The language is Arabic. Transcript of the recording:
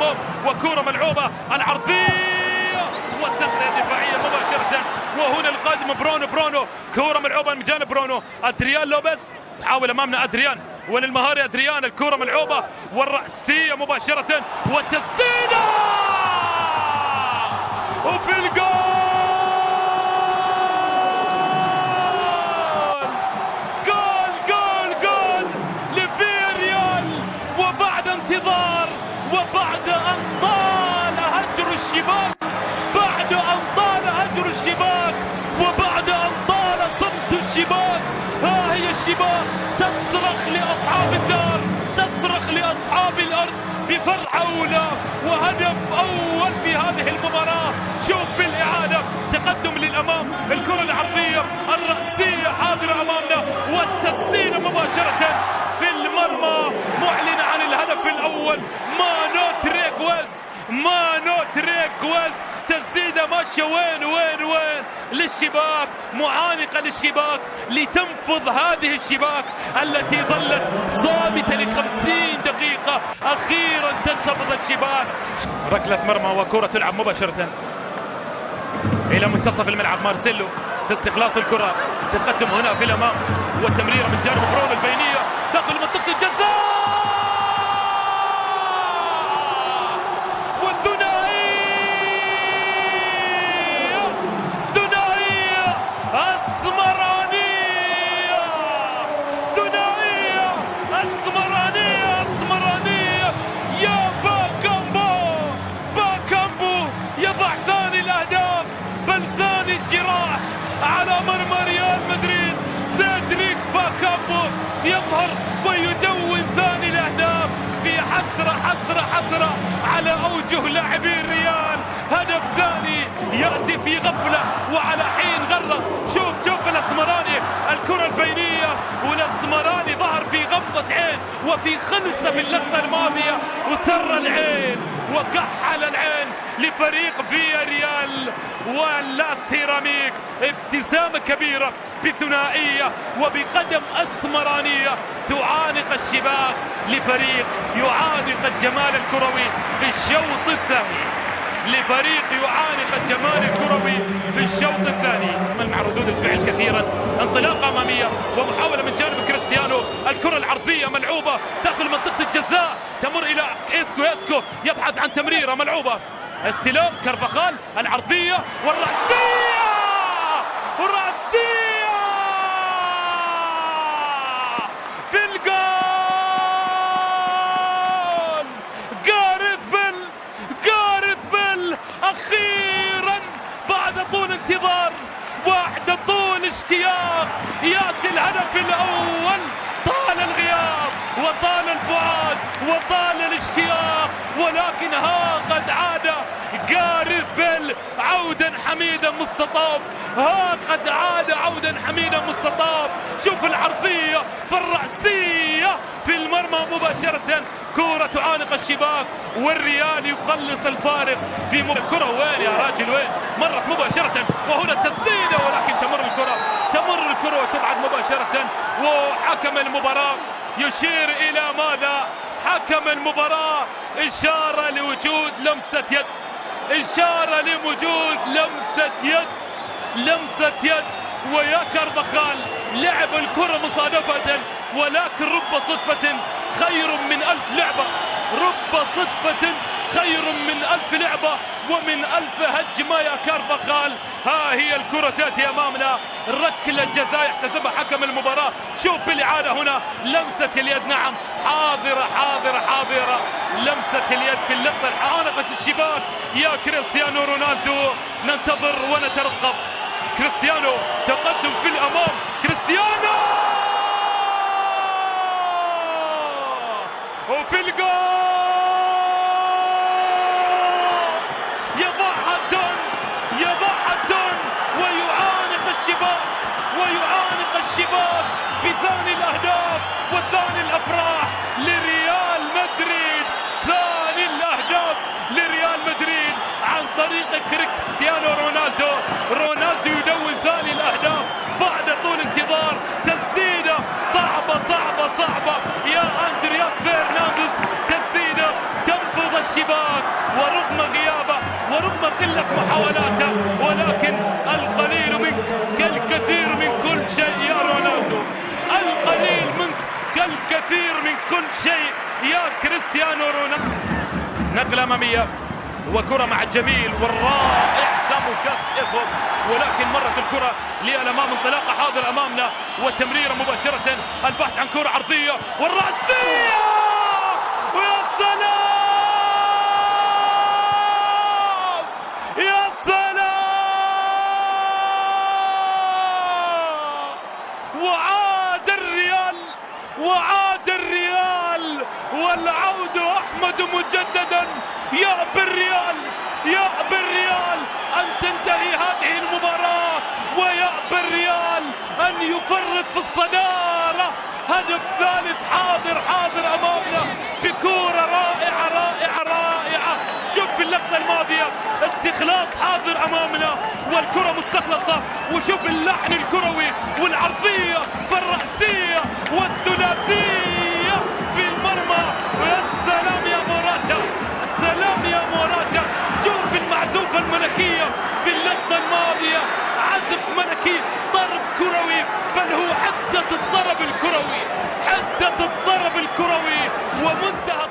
الهجوم وكرة ملعوبة العرضية والتغطية الدفاعية مباشرة. وهنا القادم برونو كرة ملعوبة من جانب برونو. أدريان لوبيس حاول أمامنا أدريان وللمهاري أدريان. الكرة ملعوبة والرأسية مباشرة والتسديدة وفي الجول. جول لفياريال وبعد انتظار وبعد أن طال هجر الشباك وبعد أن طال صمت الشباك. ها هي الشباك تصرخ لأصحاب الدار، تصرخ لأصحاب الأرض بفرحة وهدف أول في هذه المباراة. شوف بالإعادة تقدم للأمام، الكرة العرضية الرأسية حاضرة أمامنا والتسديدة مباشرة في المرمى معلنة عن الهدف الأول. مانو تريكويز تسديدة ماشية وين للشباك، معانقة للشباك لتنفض هذه الشباك التي ظلت صامتة ل50 دقيقة. أخيرا تنتفض الشباك. ركلة مرمى وكرة تلعب مباشرة إلى منتصف الملعب. مارسيلو في استخلاص الكرة، تقدم هنا في الأمام والتمريرة من جانب برونو البينية داخل منطقة الجزاء اسمرانية يا باكامبو يضع ثاني الأهداف بل ثاني الجراح على مرمى ريال مدريد. سيدريك باكامبو يظهر ويدون ثاني الأهداف في حسرة على أوجه لاعبي الريال. هدف ثاني يأتي في غفلة وعلى حين غرة. شوف الأسمراني الكرة البينية والأسمراني ظهر في غمضة عين وفي خلسة في اللقطة الماضية وسر العين وكحل العين لفريق فياريال ولا سيراميك. ابتسامة كبيرة بثنائية وبقدم أسمرانية تعانق الشباك لفريق يعانق الجمال الكروي في الشوط الثاني. في الشوط الثاني مع ردود الفعل كثيرا. انطلاقة أمامية ومحاولة من جانب كريستيانو. الكرة العرضية ملعوبة داخل منطقة الجزاء تمر إلى إسكو يبحث عن تمريرة ملعوبة. استلام كارفاخال العرضية والرأسية في الجول. جاريث بيل أخيرا بعد طول انتظار بعد طول اشتياق يأتي الهدف الأول. طال الغياب وطال البعد وطال الاشتياق ولكن ها قد عاد جاريث بيل عودا حميدا مستطاب. شوف العرضية في الرأسية في المرمى مباشرة. كرة تعانق الشباك والريال يقلص الفارق في الكرة. وين يا راجل وين؟ مرت مباشرة وهنا التسديدة ولكن تمر الكرة وتبعد مباشرة. وحكم المباراة يشير إلى ماذا؟ حكم المباراة إشارة لوجود لمسة يد ويا كارفاخال لعب الكرة مصادفة ولكن رب صدفة خير من 1000 لعبة. ومن 1000 هجمة يا كارفاخال. ها هي الكرة تأتي أمامنا. ركلة جزاء يحتسبها حكم المباراة. شوف بالإعادة هنا لمسة اليد. نعم حاضرة لمسة اليد في اللقطة عانقت الشباك. يا كريستيانو رونالدو ننتظر ونترقب. كريستيانو تقدم في الأمام. كريستيانو وفي الجول يضعها الدون ويعانق الشباك بثاني الأهداف وثاني الأفراح لريال مدريد. ثاني الأهداف لريال مدريد عن طريق كريستيانو رونالدو يدون ثاني الأهداف بعد طول انتظار. تسديدة صعبة يا أندرياس فرنانديز. تسديدة تنفض الشباك قلة محاولاته، ولكن القليل منك كالكثير من كل شيء يا رونالدو، القليل منك كالكثير من كل شيء يا كريستيانو رونالدو. نقلة أمامية وكرة مع الجميل والرائع سامو كاستيفو، ولكن مرت الكرة للأمام، انطلاقة حاضر أمامنا وتمريرة مباشرة، البحث عن كرة عرضية والرأسية، ويا سلام يا سلام، وعاد الريال والعود أحمد مجددا. يا بالريال أن تنتهي هذه المباراة، ويا بالريال أن يفرط في الصدارة. هدف ثالث حاضر أمامنا بكورة رائعة. شوف في اللقطة الماضية استخلاص حاضر أمامنا والكرة مستخلصة، وشوف اللحن الكروي والعرضية فالرأسية والثلاثية في المرمى. ويا سلام يا موراتا، السلام يا موراتا. شوف المعزوفة الملكية في اللقطة الماضية، عزف ملكي، ضرب كروي، بل هو حدة الضرب الكروي ومنتهى